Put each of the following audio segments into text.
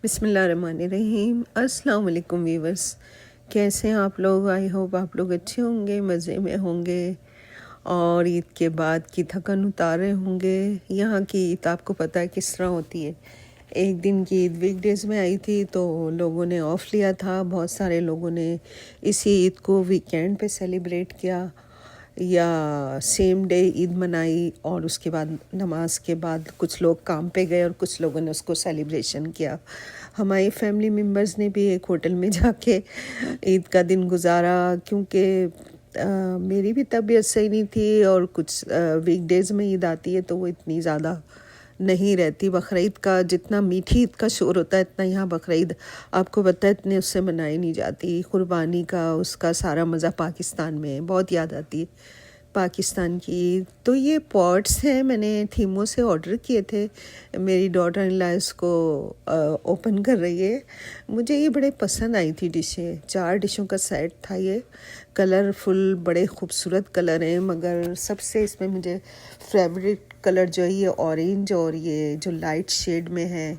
बिस्मिल्लाहिर्रहमानिर्रहीम। अस्सलाम वालेकुम वीवर्स, कैसे हैं आप लोग? आई होप आप लोग अच्छे होंगे, मज़े में होंगे और ईद के बाद की थकन उतारे होंगे। यहाँ की ईद आपको पता है किस तरह होती है। एक दिन की ईद वीकडेज़ में आई थी तो लोगों ने ऑफ़ लिया था। बहुत सारे लोगों ने इसी ईद को वीकेंड पे सेलिब्रेट किया या सेम डे ईद मनाई और उसके बाद नमाज के बाद कुछ लोग काम पे गए और कुछ लोगों ने उसको सेलिब्रेशन किया। हमारी फैमिली मेम्बर्स ने भी एक होटल में जाके ईद का दिन गुजारा, क्योंकि मेरी भी तबीयत सही नहीं थी और कुछ वीकडेज़ में ईद आती है तो वो इतनी ज़्यादा नहीं रहती। बकरीद का जितना मीठी ईद का शोर होता है इतना यहाँ बकरीद आपको पता है इतने उससे मनाई नहीं जाती। कुर्बानी का उसका सारा मज़ा पाकिस्तान में है, बहुत याद आती है पाकिस्तान की। तो ये पॉट्स हैं, मैंने थीमो से ऑर्डर किए थे। मेरी डॉटर इन लॉ इसको ओपन कर रही है। मुझे ये बड़े पसंद आई थी डिशें, 4 डिशों का सेट था ये। कलरफुल बड़े खूबसूरत कलर हैं, मगर सबसे इसमें मुझे फेवरेट कलर जो है ये ऑरेंज और ये जो लाइट शेड में है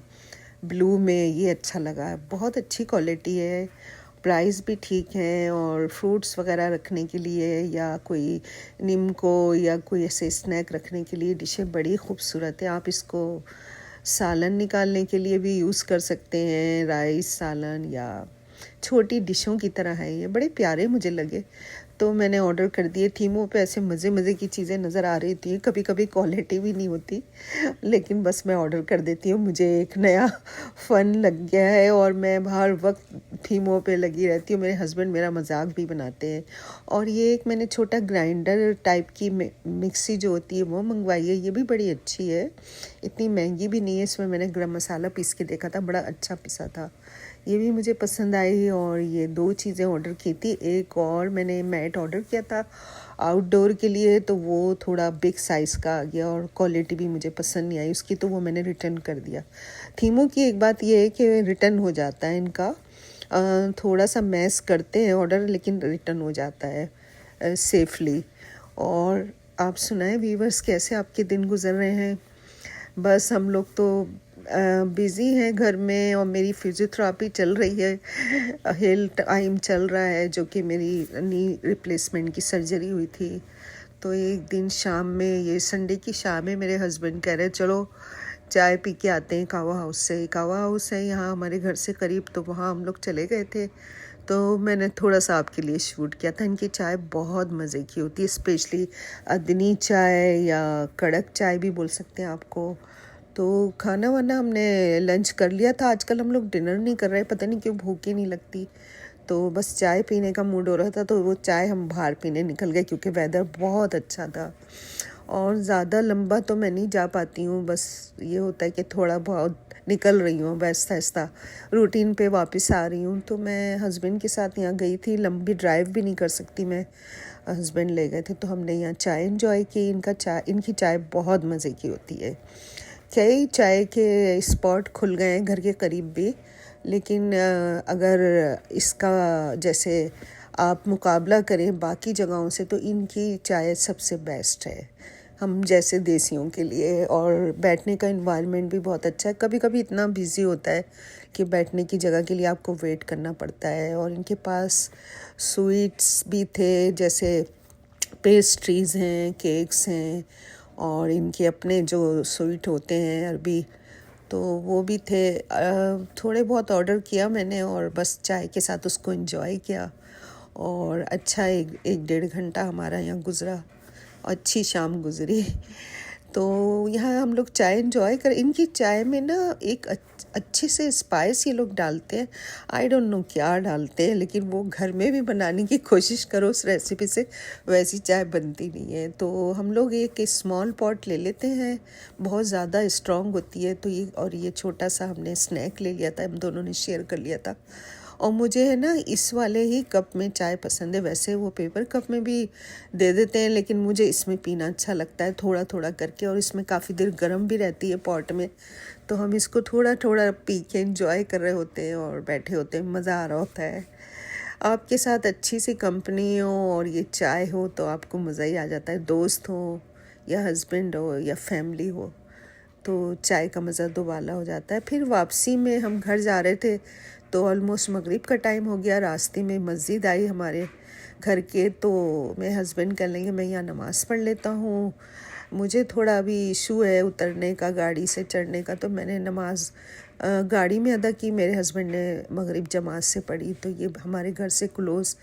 ब्लू में, ये अच्छा लगा। बहुत अच्छी क्वालिटी है, प्राइस भी ठीक है और फ्रूट्स वगैरह रखने के लिए या कोई नीमको या कोई ऐसे स्नैक रखने के लिए डिशें बड़ी खूबसूरत है। आप इसको सालन निकालने के लिए भी यूज़ कर सकते हैं, राइस सालन या छोटी डिशों की तरह है। ये बड़े प्यारे मुझे लगे तो मैंने ऑर्डर कर दिए। थीमों पे ऐसे मज़े मज़े की चीज़ें नज़र आ रही थी, कभी कभी क्वालिटी भी नहीं होती, लेकिन बस मैं ऑर्डर कर देती हूँ। मुझे एक नया फ़न लग गया है और मैं हर वक्त थीमों पे लगी रहती हूँ। मेरे हस्बैंड मेरा मजाक भी बनाते हैं। और ये एक मैंने छोटा ग्राइंडर टाइप की मिक्सी जो होती है वो मंगवाई है। ये भी बड़ी अच्छी है, इतनी महंगी भी नहीं है। इसमें मैंने गरम मसाला पीस के देखा था, बड़ा अच्छा पिसा था, ये भी मुझे पसंद आई। और ये 2 चीज़ें ऑर्डर की थी। एक और मैंने मैट ऑर्डर किया था आउटडोर के लिए, तो वो थोड़ा बिग साइज़ का आ गया और क्वालिटी भी मुझे पसंद नहीं आई उसकी, तो वो मैंने रिटर्न कर दिया। थीमों की एक बात ये है कि रिटर्न हो जाता है इनका, थोड़ा सा मैस करते हैं ऑर्डर लेकिन रिटर्न हो जाता है सेफली। और आप सुनाएं वीवर्स, कैसे आपके दिन गुजर रहे हैं? बस हम लोग तो बिज़ी हैं घर में और मेरी फिजियोथेरेपी चल रही है। हेल टाइम चल रहा है, जो कि मेरी नी रिप्लेसमेंट की सर्जरी हुई थी। तो एक दिन शाम में, ये संडे की शाम है, मेरे हस्बैंड कह रहे चलो चाय पी के आते हैं कावा हाउस से। कावा हाउस है यहाँ हमारे घर से करीब, तो वहाँ हम लोग चले गए थे। तो मैंने थोड़ा सा आपके लिए शूट किया था। इनकी चाय बहुत मज़े की होती है, स्पेशली अदनी चाय या कड़क चाय भी बोल सकते हैं आपको। तो खाना वाना हमने लंच कर लिया था। आजकल हम लोग डिनर नहीं कर रहे, पता नहीं क्यों भूख ही नहीं लगती, तो बस चाय पीने का मूड हो रहा था, तो वो चाय हम बाहर पीने निकल गए क्योंकि वेदर बहुत अच्छा था। और ज़्यादा लंबा तो मैं नहीं जा पाती हूँ, बस ये होता है कि थोड़ा बहुत निकल रही हूँ, आहिस्ता आहिस्ता रूटीन पे वापस आ रही हूँ। तो मैं हस्बैंड के साथ यहाँ गई थी, लंबी ड्राइव भी नहीं कर सकती मैं, हस्बैंड ले गए थे, तो हमने यहाँ चाय एंजॉय की। इनकी चाय बहुत मज़े की होती है। कई चाय के स्पॉट खुल गए हैं घर के करीब भी, लेकिन अगर इसका जैसे आप मुकाबला करें बाकी जगहों से तो इनकी चाय सबसे बेस्ट है हम जैसे देसियों के लिए। और बैठने का इन्वायरमेंट भी बहुत अच्छा है। कभी कभी इतना बिज़ी होता है कि बैठने की जगह के लिए आपको वेट करना पड़ता है। और इनके पास स्वीट्स भी थे, जैसे पेस्ट्रीज़ हैं, केक्स हैं, और इनके अपने जो स्वीट होते हैं अरबी, तो वो भी थे। थोड़े बहुत ऑर्डर किया मैंने और बस चाय के साथ उसको एंजॉय किया। और अच्छा एक 1.5 घंटा हमारा यहाँ गुज़रा, अच्छी शाम गुज़री। तो यहाँ हम लोग चाय एंजॉय कर, इनकी चाय में ना एक अच्छे से स्पाइस ये लोग डालते हैं। आई डोंट नो क्या डालते हैं, लेकिन वो घर में भी बनाने की कोशिश करो उस रेसिपी से, वैसी चाय बनती नहीं है। तो हम लोग एक स्मॉल पॉट ले लेते हैं, बहुत ज़्यादा स्ट्रॉन्ग होती है तो ये, और ये छोटा सा हमने स्नैक ले लिया था, हम दोनों ने शेयर कर लिया था। और मुझे है ना इस वाले ही कप में चाय पसंद है, वैसे वो पेपर कप में भी दे देते हैं, लेकिन मुझे इसमें पीना अच्छा लगता है थोड़ा थोड़ा करके। और इसमें काफ़ी देर गर्म भी रहती है पॉट में, तो हम इसको थोड़ा थोड़ा पी के एंजॉय कर रहे होते हैं और बैठे होते हैं, मज़ा आ रहा होता है। आपके साथ अच्छी सी कंपनी हो और ये चाय हो तो आपको मज़ा ही आ जाता है, दोस्त हो या हस्बैंड हो या फैमिली हो। तो चाय का मज़ा दोबाला हो जाता है। फिर वापसी में हम घर जा रहे थे तो ऑलमोस्ट मगरिब का टाइम हो गया। रास्ते में मस्जिद आई हमारे घर के, तो मेरे हस्बैंड कह लेंगे मैं यहाँ नमाज़ पढ़ लेता हूँ, मुझे थोड़ा अभी इशू है उतरने का, गाड़ी से चढ़ने का। तो मैंने नमाज़ गाड़ी में अदा की, मेरे हस्बैंड ने मगरिब जमात से पढ़ी। तो ये हमारे घर से क्लोज़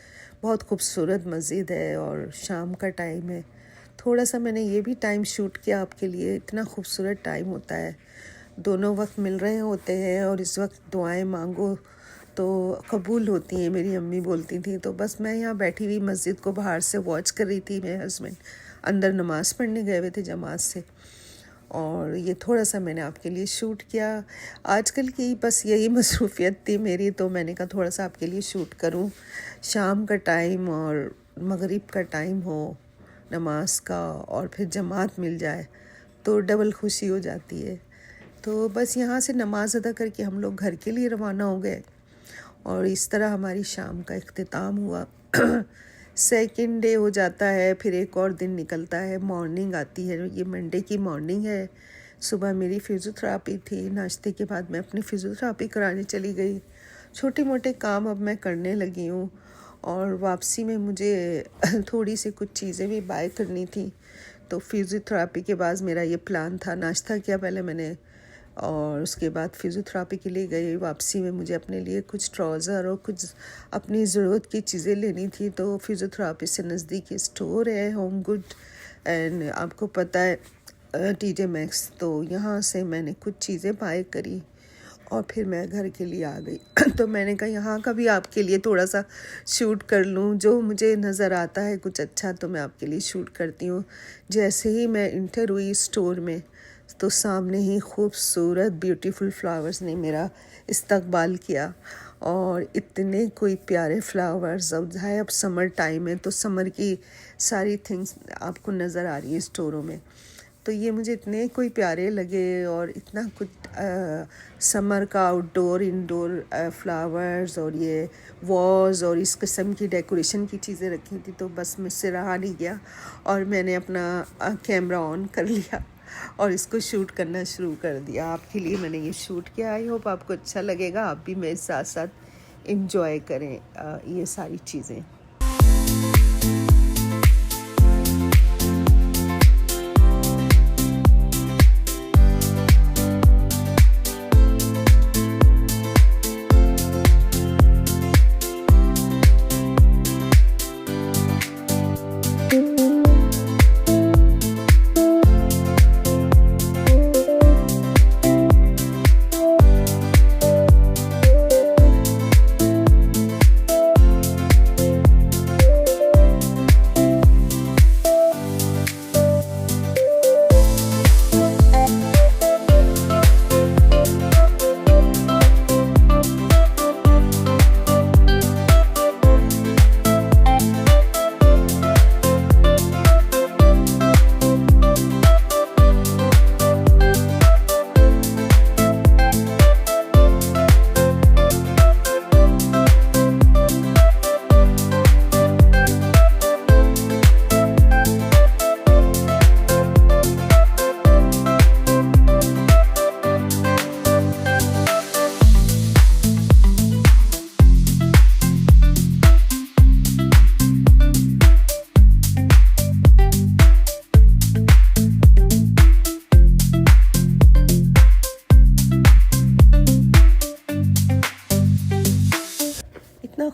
बहुत खूबसूरत मस्जिद है और शाम का टाइम है। थोड़ा सा मैंने ये भी टाइम शूट किया आपके लिए। इतना खूबसूरत टाइम होता है, दोनों वक्त मिल रहे होते हैं और इस वक्त दुआएं मांगो तो कबूल होती हैं, मेरी अम्मी बोलती थी। तो बस मैं यहाँ बैठी हुई मस्जिद को बाहर से वॉच कर रही थी। मेरे हस्बैंड अंदर नमाज़ पढ़ने गए हुए थे जमात से, और ये थोड़ा सा मैंने आपके लिए शूट किया। आजकल की बस यही मसरूफ़ियत थी मेरी, तो मैंने कहा थोड़ा सा आपके लिए शूट करूं। शाम का टाइम और मगरिब का टाइम हो नमाज का, और फिर जमात मिल जाए तो डबल खुशी हो जाती है। तो बस यहाँ से नमाज अदा करके हम लोग घर के लिए रवाना हो गए, और इस तरह हमारी शाम का इख्तिताम हुआ। सेकंड डे हो जाता है, फिर एक और दिन निकलता है, मॉर्निंग आती है। ये मंडे की मॉर्निंग है। सुबह मेरी फिज़ियोथेरेपी थी, नाश्ते के बाद मैं अपनी फिज़ियोथेरेपी कराने चली गई। छोटे मोटे काम अब मैं करने लगी हूँ, और वापसी में मुझे थोड़ी सी कुछ चीज़ें भी बाय करनी थी। तो फिज़ियोथेरेपी के बाद मेरा ये प्लान था, नाश्ता किया पहले मैंने और उसके बाद फिज़ियोथेरेपी के लिए गई। वापसी में मुझे अपने लिए कुछ ट्राउज़र और कुछ अपनी ज़रूरत की चीज़ें लेनी थी। तो फिज़ियोथेरेपी से नज़दीक स्टोर है होम गुड, एंड आपको पता है TJ Maxx। तो यहाँ से मैंने कुछ चीज़ें बाय करी और फिर मैं घर के लिए आ गई। तो मैंने कहा यहाँ का भी आपके लिए थोड़ा सा शूट कर लूँ, जो मुझे नज़र आता है कुछ अच्छा तो मैं आपके लिए शूट करती हूँ। जैसे ही मैं इंटर हुई स्टोर में, तो सामने ही खूबसूरत ब्यूटीफुल फ्लावर्स ने मेरा इस्तकबाल किया, और इतने कोई प्यारे फ्लावर्स। अब है, अब समर टाइम है तो समर की सारी थिंग्स आपको नज़र आ रही है स्टोरों में। तो ये मुझे इतने कोई प्यारे लगे, और इतना कुछ समर का आउटडोर इंडोर फ्लावर्स और ये वॉज और इस किस्म की डेकोरेशन की चीज़ें रखी थी। तो बस मुझसे रहा नहीं गया, और मैंने अपना कैमरा ऑन कर लिया और इसको शूट करना शुरू कर दिया। आपके लिए मैंने ये शूट किया। आई होप आपको अच्छा लगेगा, आप भी मेरे साथ साथ एंजॉय करें ये सारी चीज़ें।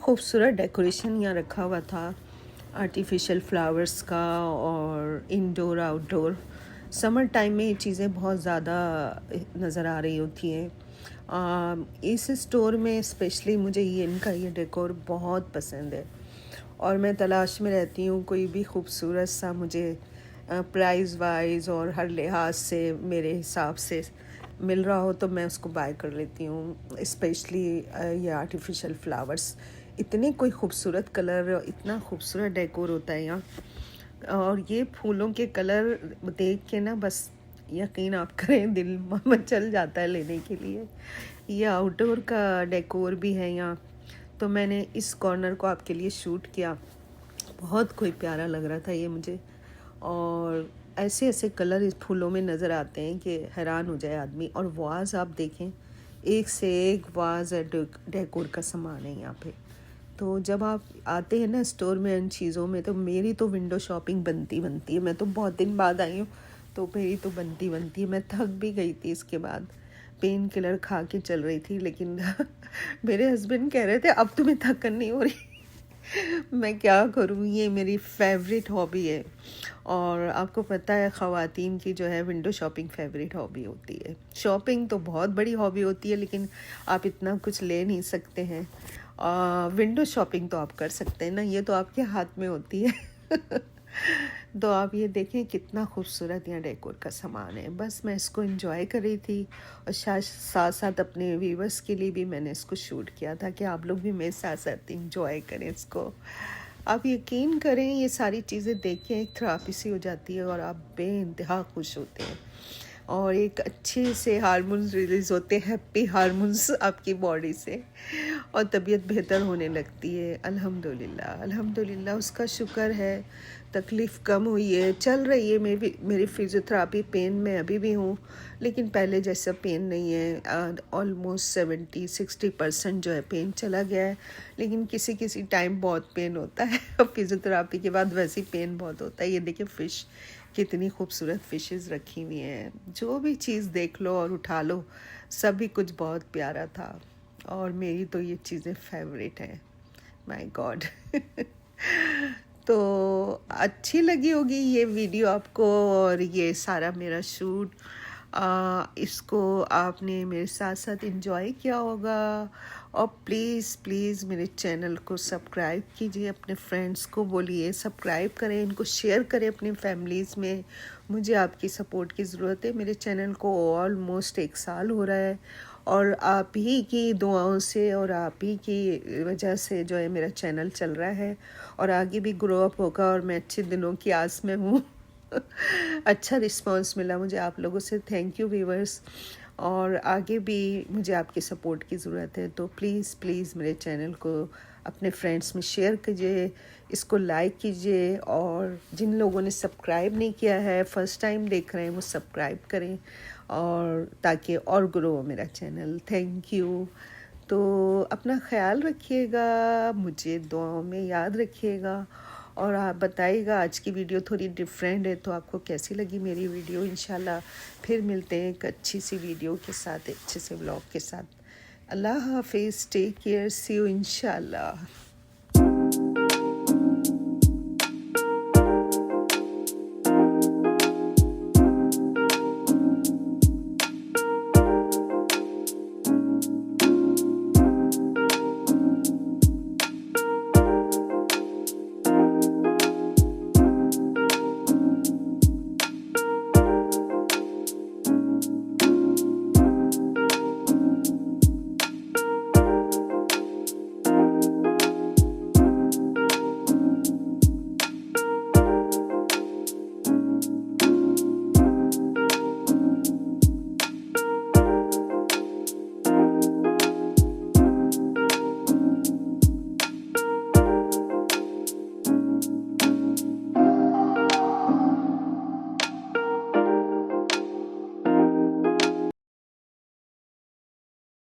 खूबसूरत डेकोरेशन यहाँ रखा हुआ था आर्टिफिशियल फ्लावर्स का, और इंडोर आउटडोर। समर टाइम में ये चीज़ें बहुत ज़्यादा नज़र आ रही होती हैं। इस स्टोर में स्पेशली मुझे ये इनका ये डेकोर बहुत पसंद है, और मैं तलाश में रहती हूँ कोई भी खूबसूरत सा मुझे प्राइस वाइज और हर लिहाज से मेरे हिसाब से मिल रहा हो तो मैं उसको बाय कर लेती हूँ। स्पेशली ये आर्टिफिशियल फ्लावर्स, इतने कोई खूबसूरत कलर, इतना खूबसूरत डेकोर होता है यहाँ, और ये फूलों के कलर देख के ना बस यकीन आप करें दिल मचल जाता है लेने के लिए। ये आउटडोर का डेकोर भी है यहाँ, तो मैंने इस कॉर्नर को आपके लिए शूट किया। बहुत कोई प्यारा लग रहा था ये मुझे, और ऐसे ऐसे कलर इस फूलों में नज़र आते हैं कि हैरान हो जाए आदमी। और वाज आप देखें, एक से एक वाज डेकोर का सामान है यहाँ पे। तो जब आप आते हैं ना स्टोर में इन चीज़ों में, तो मेरी तो विंडो शॉपिंग बनती है। मैं तो बहुत दिन बाद आई हूँ, तो मेरी तो बनती है। मैं थक भी गई थी इसके बाद, पेन किलर खा के चल रही थी, लेकिन मेरे हस्बैंड कह रहे थे अब तुम्हें थकन नहीं हो रही। मैं क्या करूँ, ये मेरी फेवरेट हॉबी है। और आपको पता है ख़वातीन की जो है विंडो शॉपिंग फेवरेट हॉबी होती है। शॉपिंग तो बहुत बड़ी हॉबी होती है, लेकिन आप इतना कुछ ले नहीं सकते हैं। विंडो शॉपिंग तो आप कर सकते हैं ना, ये तो आपके हाथ में होती है। तो आप ये देखें कितना खूबसूरत यहाँ डेकोर का सामान है। बस मैं इसको एंजॉय कर रही थी, और साथ साथ अपने व्यूवर्स के लिए भी मैंने इसको शूट किया था कि आप लोग भी मेरे साथ साथ एंजॉय करें इसको। आप यकीन करें, ये सारी चीज़ें देख के एक थेरेपी सी हो जाती है और आप बेइंतहा खुश होते हैं, और एक अच्छे से हार्मोन्स रिलीज़ होते हैं, हैप्पी हार्मोन्स आपकी बॉडी से, और तबीयत बेहतर होने लगती है। अल्हम्दुलिल्लाह अल्हम्दुलिल्लाह, उसका शुक्र है। तकलीफ़ कम हुई है, चल रही है मेरी फिज़ियोथेरेपी। पेन में अभी भी हूँ, लेकिन पहले जैसा पेन नहीं है। ऑलमोस्ट 70-60% जो है पेन चला गया है, लेकिन किसी किसी टाइम बहुत पेन होता है। फिज़ियोथेरेपी के बाद वैसे ही पेन बहुत होता है। ये देखिए फ़िश, कितनी खूबसूरत फ़िशेस रखी हुई हैं। जो भी चीज़ देख लो और उठा लो, सभी कुछ बहुत प्यारा था, और मेरी तो ये चीज़ें फेवरेट हैं। My God. तो अच्छी लगी होगी ये वीडियो आपको, और ये सारा मेरा शूट। इसको आपने मेरे साथ साथ एंजॉय किया होगा। और प्लीज़ प्लीज़ मेरे चैनल को सब्सक्राइब कीजिए, अपने फ्रेंड्स को बोलिए सब्सक्राइब करें, इनको शेयर करें अपनी फैमिलीज़ में। मुझे आपकी सपोर्ट की ज़रूरत है। मेरे चैनल को ऑलमोस्ट 1 साल हो रहा है, और आप ही की दुआओं से और आप ही की वजह से जो है मेरा चैनल चल रहा है, और आगे भी ग्रो अप होगा, और मैं अच्छे दिनों की आस में हूँ। अच्छा रिस्पांस मिला मुझे आप लोगों से, थैंक यू व्यूअर्स। और आगे भी मुझे आपकी सपोर्ट की ज़रूरत है, तो प्लीज़ प्लीज़ मेरे चैनल को अपने फ्रेंड्स में शेयर कीजिए, इसको लाइक कीजिए, और जिन लोगों ने सब्सक्राइब नहीं किया है, फ़र्स्ट टाइम देख रहे हैं, वो सब्सक्राइब करें, और ताकि और ग्रो हो मेरा चैनल। Thank you. तो अपना ख्याल रखिएगा, मुझे दुआओं में याद रखिएगा, और आप बताइएगा आज की वीडियो थोड़ी डिफरेंट है, तो आपको कैसी लगी मेरी वीडियो। इंशाल्लाह फिर मिलते हैं एक अच्छी सी वीडियो के साथ, अच्छे से व्लॉग के साथ। अल्लाह हाफिज़, टेक केयर, सी यू इंशाल्लाह।